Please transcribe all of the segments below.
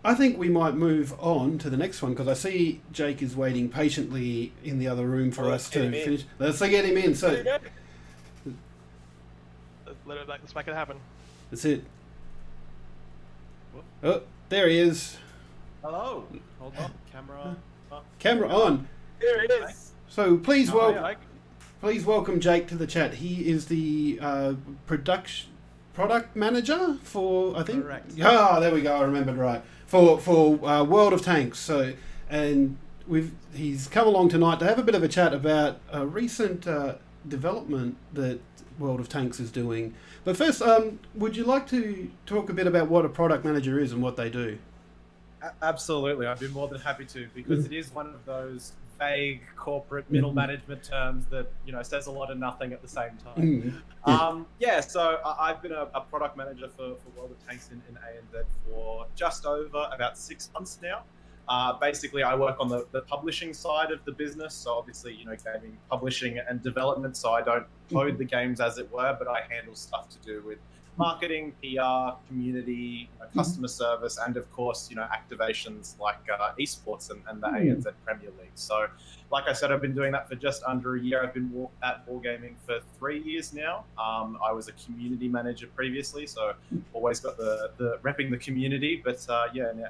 I think we might move on to the next one because I see Jake is waiting patiently in the other room for us to finish. Let's get him in. So let's make it happen. That's it. Oh, there he is. Hello. Hold on. Camera on. There it is. So please welcome Jake to the chat. He is the product manager for, I think. Correct. Ah, there we go. I remembered right. For World of Tanks. So, and he's come along tonight to have a bit of a chat about a recent development that World of Tanks is doing. But first, would you like to talk a bit about what a product manager is and what they do? Absolutely, I'd be more than happy to, because it is one of those vague corporate middle management terms that says a lot of nothing at the same time. So I've been a product manager for World of Tanks in ANZ for just over about 6 months now. Basically, I work on the publishing side of the business, so obviously gaming publishing and development. So I don't code the games as it were, but I handle stuff to do with marketing, PR, community, customer service, and of course, activations like esports and the ANZ Premier League. So, like I said, I've been doing that for just under a year. I've been at Wargaming for 3 years now. I was a community manager previously, so always got the repping the community. But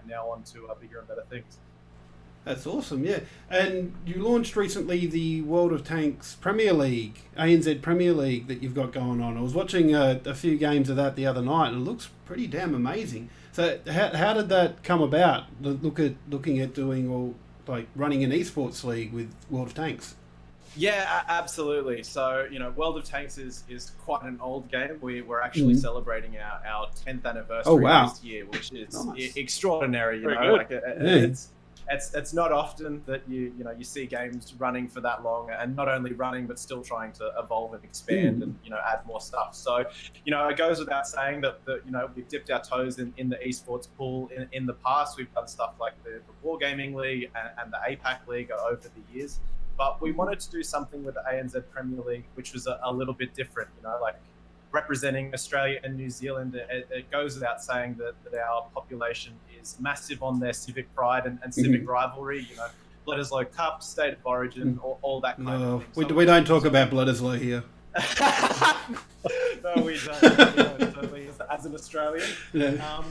now on to bigger and better things. That's awesome, yeah. And you launched recently the World of Tanks Premier League, ANZ Premier League that you've got going on. I was watching a few games of that the other night, and it looks pretty damn amazing. So how did that come about? Looking at doing running an esports league with World of Tanks? Yeah, absolutely. So, World of Tanks is quite an old game. We're actually celebrating our 10th anniversary this year, which is extraordinary. It's not often that you see games running for that long, and not only running but still trying to evolve and expand and add more stuff. So it goes without saying that we've dipped our toes in the esports pool in the past. We've done stuff like the Wargaming League and the APAC League over the years, but we wanted to do something with the ANZ Premier League which was a little bit different. Representing Australia and New Zealand, it goes without saying that our population is massive on their civic pride and civic rivalry. Bledisloe Cup, State of Origin, all that kind of thing. We don't talk about Bledisloe here. No, we don't. Totally, as an Australian. Yeah.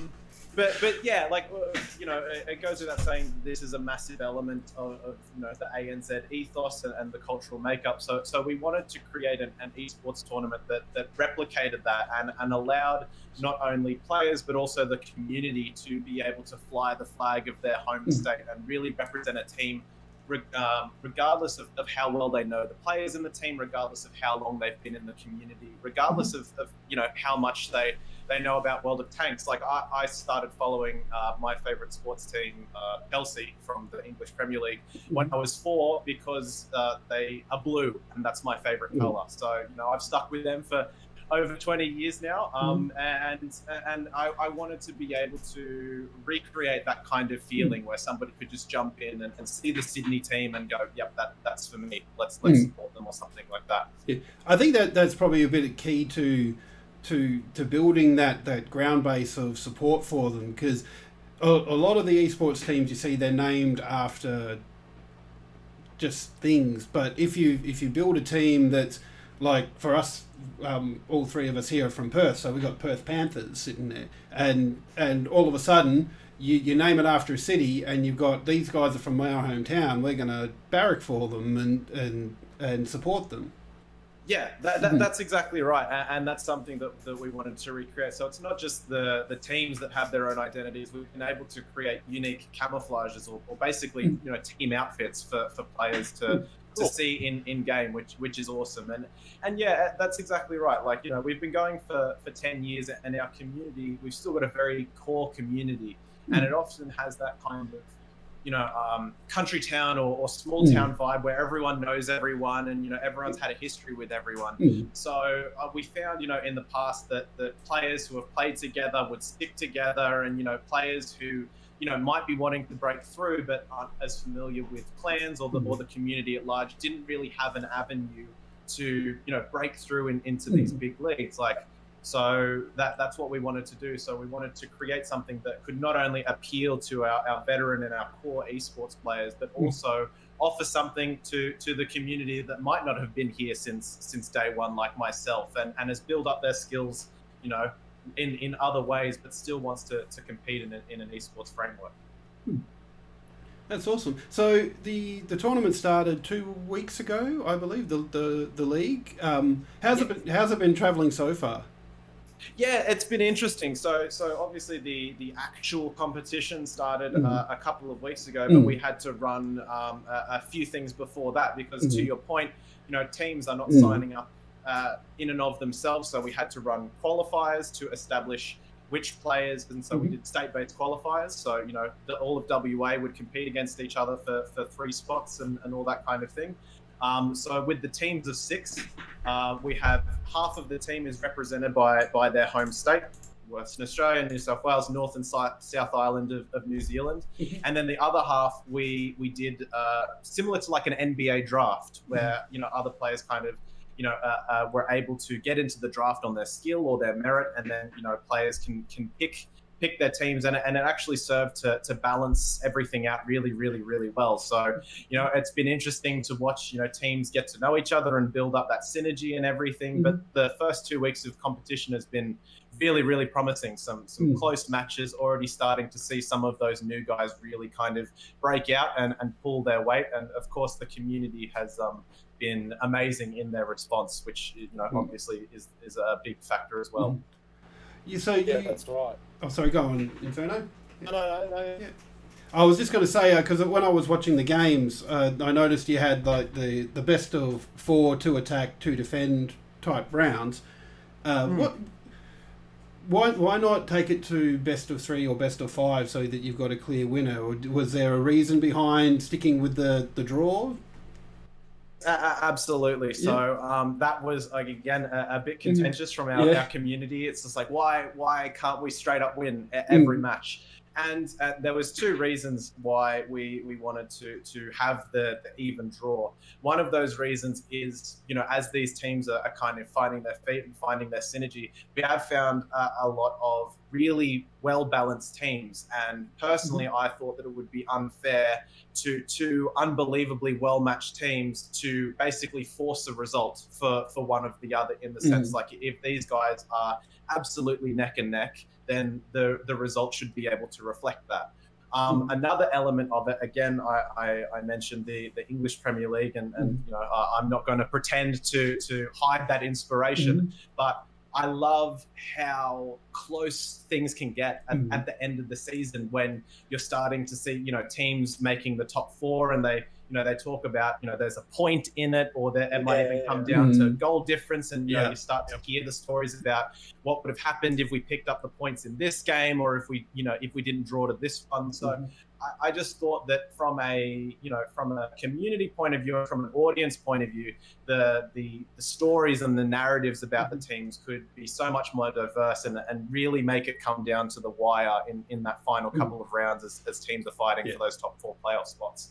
But yeah, it goes without saying this is a massive element of the ANZ ethos and the cultural makeup. So we wanted to create an esports tournament that replicated that and allowed not only players but also the community to be able to fly the flag of their home state and really represent a team, regardless of how well they know the players in the team, regardless of how long they've been in the community, regardless of how much they know about World of Tanks. I started following my favourite sports team, Chelsea, from the English Premier League when I was 4 because they are blue and that's my favourite colour. So I've stuck with them for over 20 years now, and I wanted to be able to recreate that kind of feeling where somebody could just jump in and see the Sydney team and go, yep, that's for me. Let's support them or something like that. Yeah. I think that's probably a bit of key to building that ground base of support for them, because a lot of the esports teams you see, they're named after just things, but if you build a team that's like, for us, all three of us here are from Perth, so we've got Perth Panthers sitting there, and all of a sudden you name it after a city, and you've got these guys are from our hometown, we're going to barrack for them and support them. Yeah, that's exactly right, and that's something that we wanted to recreate. So it's not just the teams that have their own identities. We've been able to create unique camouflages or basically team outfits for players to see in game, which is awesome. And yeah, that's exactly right. We've been going for 10 years, and our community, we've still got a very core community, and it often has that kind of country town or small town vibe where everyone knows everyone and everyone's had a history with everyone. So we found in the past that players who have played together would stick together, and players who might be wanting to break through but aren't as familiar with clans or the community at large didn't really have an avenue to break through into these big leagues. So that's what we wanted to do. So we wanted to create something that could not only appeal to our veteran and our core esports players, but also offer something to the community that might not have been here since day one, like myself, and has built up their skills, you know, in other ways, but still wants to compete in an esports framework. That's awesome. So the tournament started 2 weeks ago, I believe. The league. How's it been travelling so far? Yeah, it's been interesting. So obviously the actual competition started a couple of weeks ago, but we had to run a few things before that because, to your point, you know, teams are not signing up in and of themselves. So we had to run qualifiers to establish which players, and so we did state-based qualifiers. So, you know, all of WA would compete against each other for 3 spots and all that kind of thing. So with the teams of 6, we have half of the team is represented by their home state, Western Australia, New South Wales, North and South Island of New Zealand. And then the other half, we did similar to like an NBA draft where, you know, other players kind of, you know, were able to get into the draft on their skill or their merit, and then, you know, players can pick their teams, and it actually served to balance everything out really, really, really well. So, you know, it's been interesting to watch, you know, teams get to know each other and build up that synergy and everything. But the first 2 weeks of competition has been really, really promising. Some close matches, already starting to see some of those new guys really kind of break out and pull their weight. And of course, the community has been amazing in their response, which, you know, obviously is a big factor as well. Yeah, that's right. Oh, sorry, go on, Inferno. No. Yeah. I was just going to say, because when I was watching the games, I noticed you had like the best of 4, 2 attack, 2 defend type rounds. Why not take it to best of 3 or best of 5 so that you've got a clear winner? Or was there a reason behind sticking with the draw? Absolutely. So that was, like, again, a bit contentious from our community. It's just like, why can't we straight up win every match? And there was 2 reasons why we wanted to have the even draw. One of those reasons is, you know, as these teams are kind of finding their feet and finding their synergy, we have found a lot of really well-balanced teams. And personally, I thought that it would be unfair to 2 unbelievably well-matched teams to basically force a result for one of the other, in the sense, like, if these guys are absolutely neck and neck, then the result should be able to reflect that. Another element of it, again, I mentioned the English Premier League, and you know, I'm not going to pretend to hide that inspiration, but I love how close things can get at the end of the season when you're starting to see, you know, teams making the top 4, and they, you know, they talk about, you know, there's a point in it, or it might even come down to goal difference, and you know, you start to hear the stories about what would have happened if we picked up the points in this game, or if we didn't draw to this one. So I just thought that from a community point of view, from an audience point of view, the stories and the narratives about the teams could be so much more diverse and really make it come down to the wire in that final couple of rounds as teams are fighting for those top 4 playoff spots.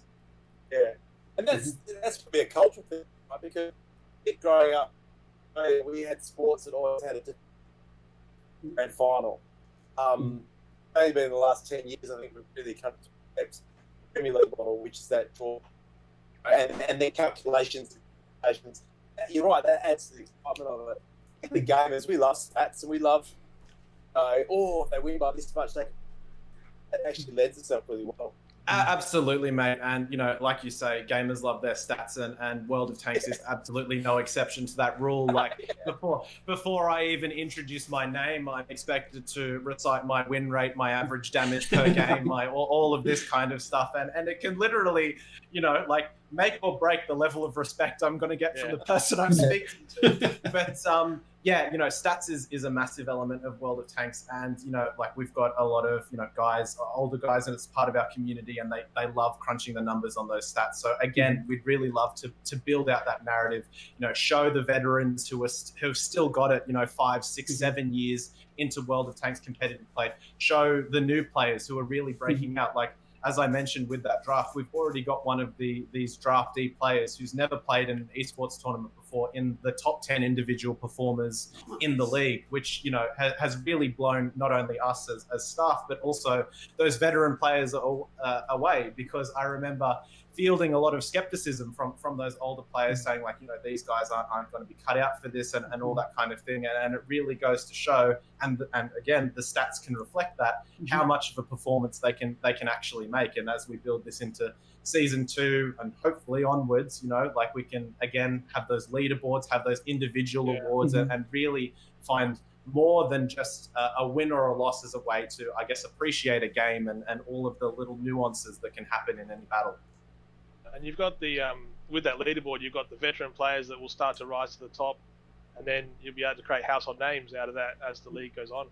Yeah, and that's probably a cultural thing, right? Because growing up, we had sports that always had a different grand final. Only been in the last 10 years, I think we've really come to the Premier League model, which is that draw, and their calculations. You're right, that adds to the excitement of it. The gamers, we love stats, and we love, if they win by this much, that actually lends itself really well. Absolutely, mate. And, you know, like you say, gamers love their stats, and World of Tanks is absolutely no exception to that rule. Like, before I even introduce my name, I'm expected to recite my win rate, my average damage per game, all of this kind of stuff. And it can literally, you know, like, make or break the level of respect I'm going to get from the person I'm speaking to. But yeah, you know, stats is a massive element of World of Tanks, and, you know, like, we've got a lot of, you know, guys, older guys, and it's part of our community, and they love crunching the numbers on those stats. So again, we'd really love to build out that narrative, you know, show the veterans who've still got it, you know, 5, 6, 7 years into World of Tanks competitive play, show the new players who are really breaking out. Like, as I mentioned with that draft, we've already got one of these draftee players who's never played in an esports tournament before in the top 10 individual performers in the league, which, you know, has really blown not only us as staff, but also those veteran players away, because I remember fielding a lot of skepticism from those older players saying, like, you know, these guys aren't going to be cut out for this and all that kind of thing. And it really goes to show, and again, the stats can reflect that, how much of a performance they can actually make. And as we build this into season 2 and hopefully onwards, you know, like we can again have those leaderboards, have those individual awards, and really find more than just a win or a loss as a way to, I guess, appreciate a game and all of the little nuances that can happen in any battle. And you've got the with that leaderboard, you've got the veteran players that will start to rise to the top, and then you'll be able to create household names out of that as the league goes on.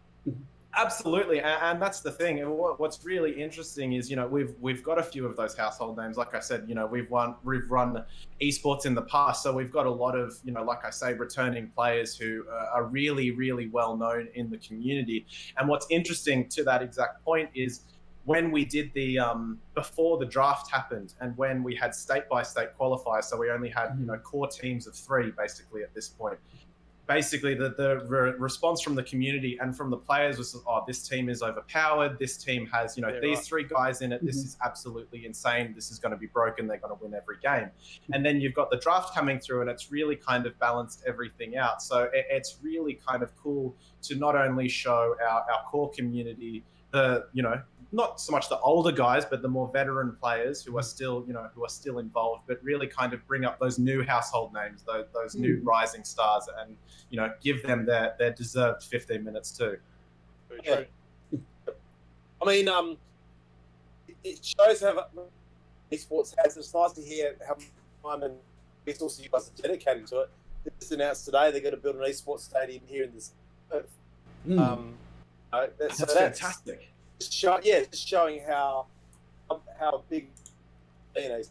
Absolutely, and that's the thing. And what's really interesting is, you know, we've got a few of those household names. Like I said, you know, we've run esports in the past, so we've got a lot of, you know, like I say, returning players who are really, really well known in the community. And what's interesting to that exact point is, when we did the before the draft happened, and when we had state-by-state qualifiers, so we only had, you know, core teams of 3 basically at this point. Basically, the response from the community and from the players was, oh, this team is overpowered. This team has, you know, these 3 guys in it. This is absolutely insane. This is going to be broken. They're going to win every game. And then you've got the draft coming through, and it's really kind of balanced everything out. So it's really kind of cool to not only show our core community, the, you know, not so much the older guys, but the more veteran players who are still, you know, who are still involved, but really kind of bring up those new household names, those new rising stars, and, you know, give them their deserved 15 minutes too. Very true. I mean, it shows how esports has. It's nice to hear how much time and resources you guys are dedicating to it. They just announced today they're going to build an esports stadium here in this Earth. That's fantastic. Just showing how big, you know, I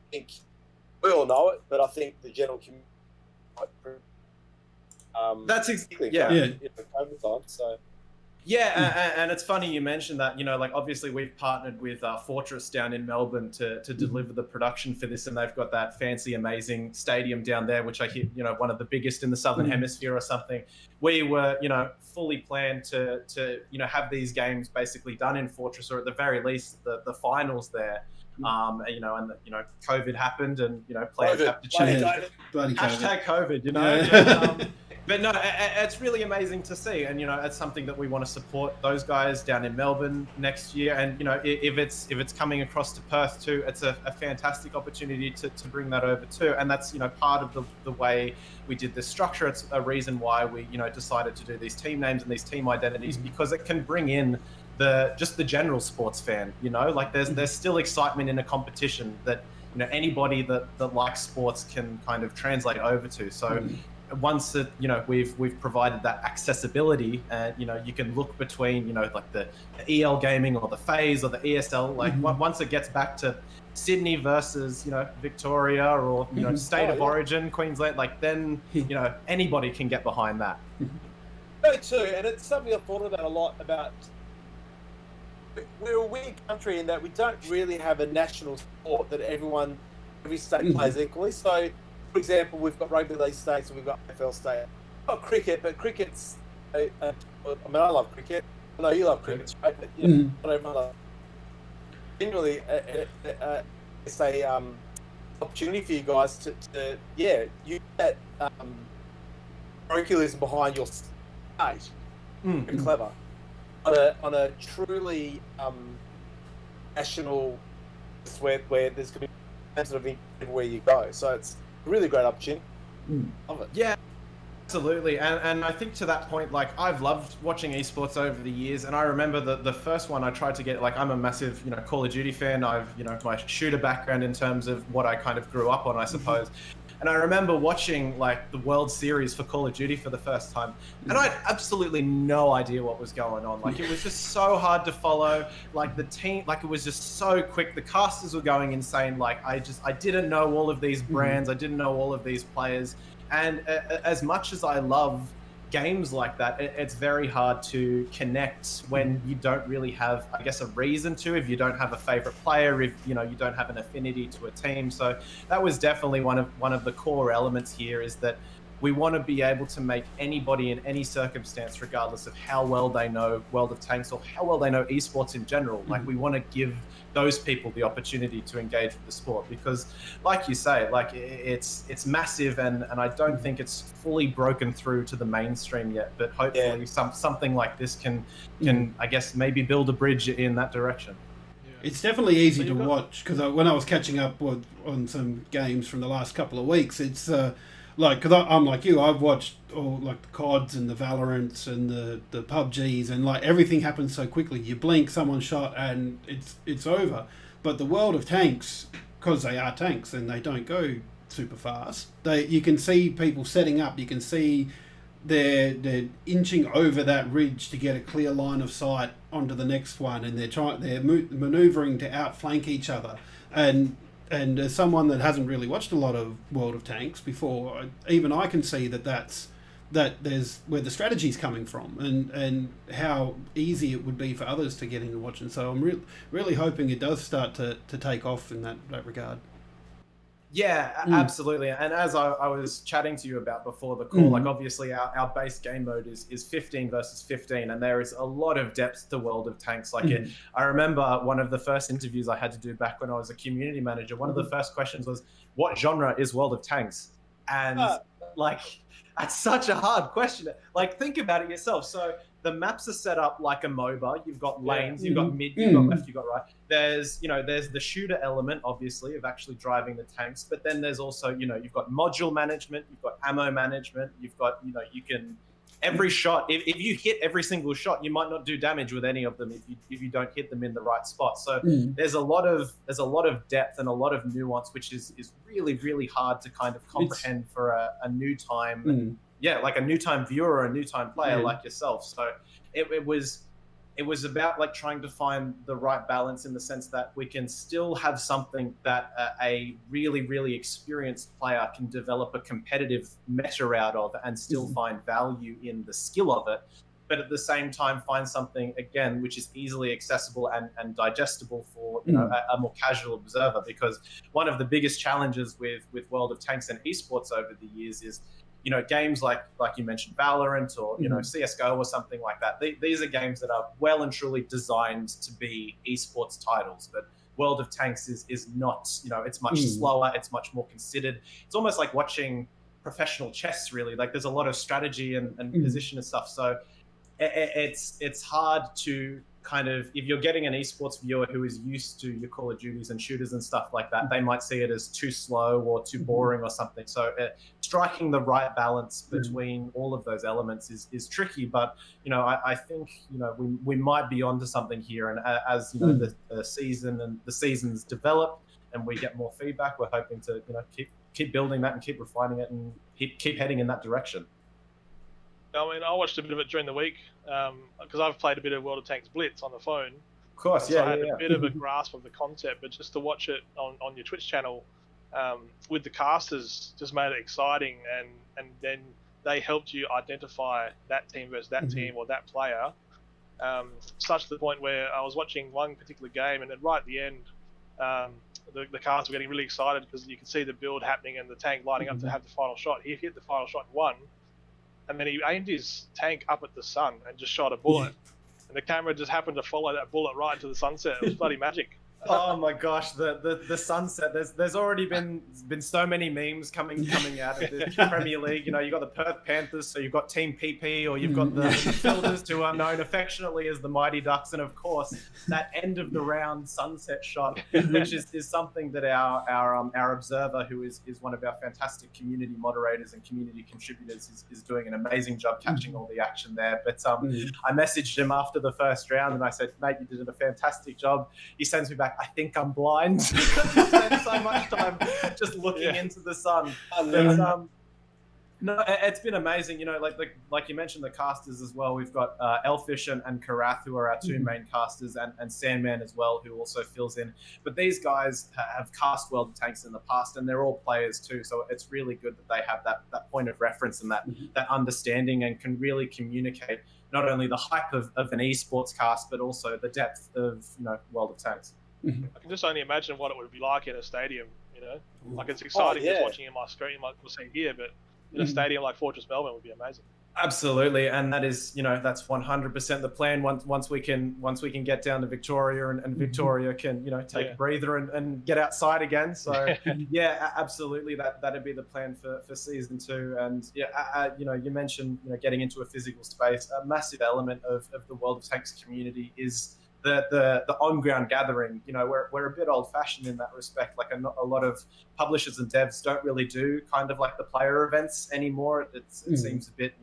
think we all know it, but I think the general community that's exactly COVID time, so. Yeah, and it's funny you mentioned that. You know, like, obviously we've partnered with Fortress down in Melbourne to deliver the production for this, and they've got that fancy, amazing stadium down there, which I hear, you know, one of the biggest in the Southern Hemisphere or something. We were, you know, fully planned to you know, have these games basically done in Fortress, or at the very least the finals there. You know, and you know, COVID happened, and, you know, plans have to change. Hashtag COVID, you know. But no, it's really amazing to see, and, you know, it's something that we want to support those guys down in Melbourne next year. And, you know, if it's coming across to Perth too, it's a fantastic opportunity to bring that over too. And that's, you know, part of the way we did this structure. It's a reason why we, you know, decided to do these team names and these team identities, because it can bring in just the general sports fan. You know, like there's still excitement in a competition that, you know, anybody that likes sports can kind of translate over to. So. Once that, you know, we've provided that accessibility, and, you know, you can look between, you know, like the EL gaming or the FaZe or the ESL, like once it gets back to Sydney versus, you know, Victoria, or, you know, state of origin, Queensland, like, then, you know, anybody can get behind that. No, too, and it's something I've thought about a lot. About, we're a weird country in that we don't really have a national sport that every state plays equally. So, for example, we've got rugby league states and we've got AFL states. Not cricket, but cricket's. I mean, I love cricket. I know you love cricket, right? But, you know, not everyone loves. Generally, it's a opportunity for you guys to use that curriculum behind your state. Clever on a truly national, where there's going to be sort of everywhere you go. So it's a really great opportunity. Love it. Yeah, absolutely. And I think to that point, like, I've loved watching esports over the years, and I remember the first one I tried to get, like, I'm a massive, you know, Call of Duty fan. I've, you know, my shooter background in terms of what I kind of grew up on, I suppose. And I remember watching, like, the World Series for Call of Duty for the first time, and I had absolutely no idea what was going on. Like, it was just so hard to follow. Like, the team, like, it was just so quick. The casters were going insane. Like, I didn't know all of these brands. I didn't know all of these players. And as much as I love games like that, it's very hard to connect when you don't really have, I guess, a reason to, if you don't have a favorite player, if you don't have an affinity to a team. So that was definitely one of the core elements here, is that we want to be able to make anybody in any circumstance, regardless of how well they know World of Tanks or how well they know esports in general, like we want to give those people the opportunity to engage with the sport, because like you say, like it's massive, and I don't think it's fully broken through to the mainstream yet, but hopefully something like this can I guess maybe build a bridge in that direction. It's definitely easy to watch, because when I was catching up on some games from the last couple of weeks, it's like, because I'm like you, I've watched all like the CODs and the Valorants and the PUBGs, and like everything happens so quickly. You blink, someone's shot, and it's over. But the World of Tanks, because they are tanks and they don't go super fast, you can see people setting up. You can see they're inching over that ridge to get a clear line of sight onto the next one, and they're maneuvering to outflank each other. And as someone that hasn't really watched a lot of World of Tanks before, even I can see that there's where the strategy's coming from, and how easy it would be for others to get into watching. So I'm really hoping it does start to take off in that regard. Yeah, absolutely. And as I was chatting to you about before the call, like obviously our base game mode is 15 versus 15, and there is a lot of depth to World of Tanks. Like I remember one of the first interviews I had to do back when I was a community manager, one of the first questions was, what genre is World of Tanks? And like, that's such a hard question. Like, think about it yourself. So the maps are set up like a MOBA. You've got lanes, you've got mid, you've got left, you've got right. There's the shooter element, obviously, of actually driving the tanks. But then there's also, you've got module management, you've got ammo management, you've got, you can, every shot, if you hit every single shot, you might not do damage with any of them if you don't hit them in the right spot. So there's a lot of depth and a lot of nuance, which is really, really hard to kind of comprehend for a new time. Like a new time viewer or a new time player like yourself. So it was about like trying to find the right balance, in the sense that we can still have something that a really, really experienced player can develop a competitive meta out of, and still find value in the skill of it, but at the same time find something, again, which is easily accessible and digestible for a more casual observer. Because one of the biggest challenges with World of Tanks and esports over the years is, games like you mentioned, Valorant or, CSGO or something like that. These are games that are well and truly designed to be esports titles, but World of Tanks is not, it's much slower, it's much more considered. It's almost like watching professional chess, really. Like, there's a lot of strategy and position and stuff. So it's hard to kind of, if you're getting an esports viewer who is used to your Call of Duties and shooters and stuff like that, they might see it as too slow or too boring or something. So striking the right balance between all of those elements is tricky. But I think we might be onto something here. And as the season and the seasons develop and we get more feedback, we're hoping to keep building that and keep refining it and keep heading in that direction. I mean, I watched a bit of it during the week because I've played a bit of World of Tanks Blitz on the phone. Of course, so I had a bit of a grasp of the concept, but just to watch it on your Twitch channel with the casters just made it exciting, and then they helped you identify that team versus that team or that player, such to the point where I was watching one particular game, and then right at the end, the casters were getting really excited because you could see the build happening and the tank lining up to have the final shot. He hit the final shot and won. And then he aimed his tank up at the sun and just shot a bullet. And the camera just happened to follow that bullet right into the sunset. It was bloody magic. Oh my gosh, the sunset. There's already been so many memes coming out of the Premier League. You got the Perth Panthers, so you've got Team PP, or you've got the Fielders, who are known affectionately as the Mighty Ducks, and of course that end of the round sunset shot, which is something that our observer, who is one of our fantastic community moderators and community contributors, is doing an amazing job catching all the action there. But I messaged him after the first round and I said, mate, you did a fantastic job. He sends me back, I think I'm blind, because he spent so much time just looking into the sun. No, it's been amazing. You know, like you mentioned, the casters as well. We've got Elfish and Karath, who are our two main casters, and Sandman as well, who also fills in. But these guys have cast World of Tanks in the past, and they're all players too. So it's really good that they have that point of reference and that understanding, and can really communicate not only the hype of an esports cast, but also the depth of World of Tanks. I can just only imagine what it would be like in a stadium. Like it's exciting just watching in my screen, like we're seeing here, but in a stadium like Fortress Melbourne would be amazing. Absolutely, and that is, that's 100% the plan. Once we can get down to Victoria, and Victoria can, take a breather and get outside again. So yeah, absolutely, that'd be the plan for season 2. And you mentioned getting into a physical space. A massive element of the World of Tanks community is the on-ground gathering. We're a bit old-fashioned in that respect. Like a lot of publishers and devs don't really do kind of like the player events anymore. It seems a bit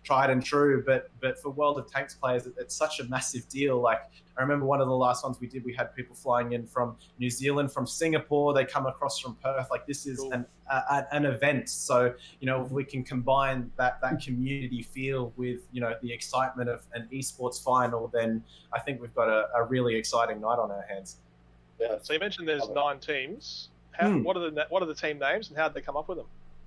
tried and true, but for World of Tanks players, it's such a massive deal. Like I remember one of the last ones we did, we had people flying in from New Zealand, from Singapore. They come across from Perth. Like this is an event. So if we can combine that community feel with the excitement of an esports final, then I think we've got a really exciting night on our hands. Yeah. So you mentioned there's 9 teams. What are the team names, and how did they come up with them?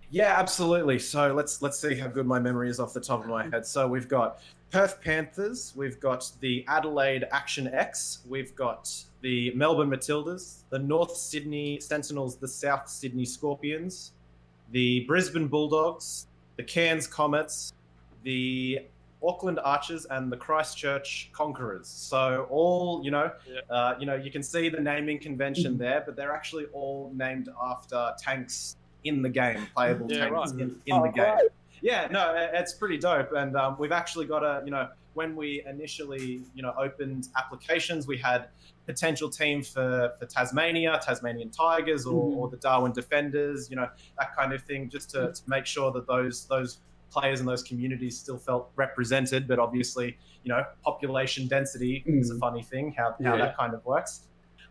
Yeah, absolutely. So let's see how good my memory is off the top of my head. So we've got Perth Panthers, we've got the Adelaide Action X, we've got the Melbourne Matildas, the North Sydney Sentinels, the South Sydney Scorpions, the Brisbane Bulldogs, the Cairns Comets, the Auckland Archers, and the Christchurch Conquerors. So all, you can see the naming convention there, but they're actually all named after tanks in the game, playable tanks in the game. Right. Yeah, no, it's pretty dope. And we've actually got when we initially, opened applications, we had potential teams for Tasmania, Tasmanian Tigers, or the Darwin Defenders, that kind of thing, just to make sure that those players and those communities still felt represented. But obviously, population density is a funny thing, how that kind of works.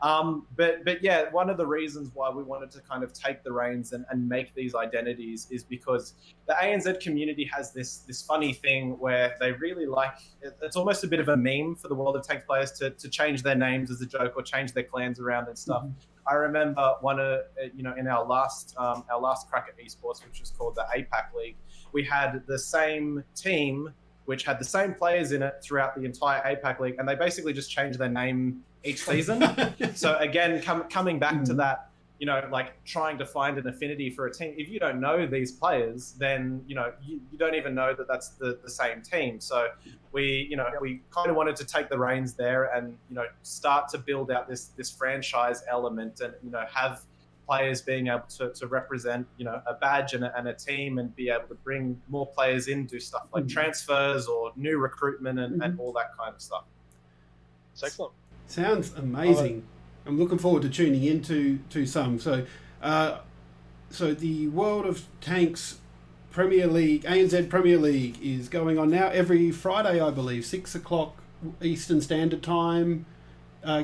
But yeah, one of the reasons why we wanted to kind of take the reins and make these identities is because the ANZ community has this funny thing where they really like, it's almost a bit of a meme for the World of Tanks players to change their names as a joke or change their clans around and stuff. I remember in our last crack at esports, which was called the APAC League, we had the same team which had the same players in it throughout the entire APAC League, and they basically just changed their name each season. So again, coming back to that, like trying to find an affinity for a team. If you don't know these players, then you don't even know that that's the same team. So we kind of wanted to take the reins there and start to build out this franchise element, and have players being able to represent a badge and a team, and be able to bring more players in, do stuff like transfers or new recruitment and all that kind of stuff. It's excellent. Sounds amazing. I'm looking forward to tuning into some. So the World of Tanks Premier League, ANZ Premier League, is going on now every Friday, I believe, 6 o'clock Eastern Standard Time.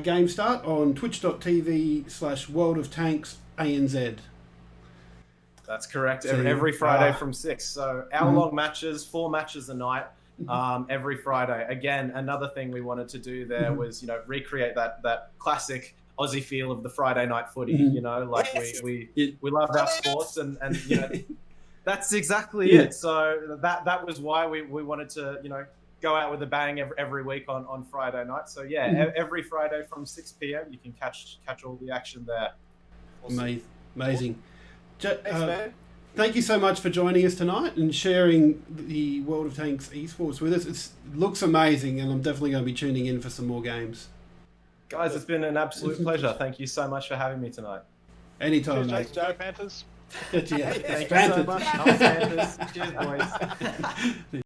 Game start on twitch.tv/World of Tanks ANZ. That's correct. Every Friday from 6. So hour-long matches, 4 matches a night. Every Friday. Again, another thing we wanted to do there was, recreate that classic Aussie feel of the Friday night footy. We love our sports, and that's exactly it. So that was why we wanted to go out with a bang every week on Friday night. So every Friday from 6 p.m. you can catch all the action there. Awesome. Amazing. Thanks, man. Thank you so much for joining us tonight and sharing the World of Tanks esports with us. It looks amazing, and I'm definitely going to be tuning in for some more games. Guys, it's been an absolute pleasure. Thank you so much for having me tonight. Anytime, mate. Go Panthers. Thank you so much. Panthers. Cheers, boys.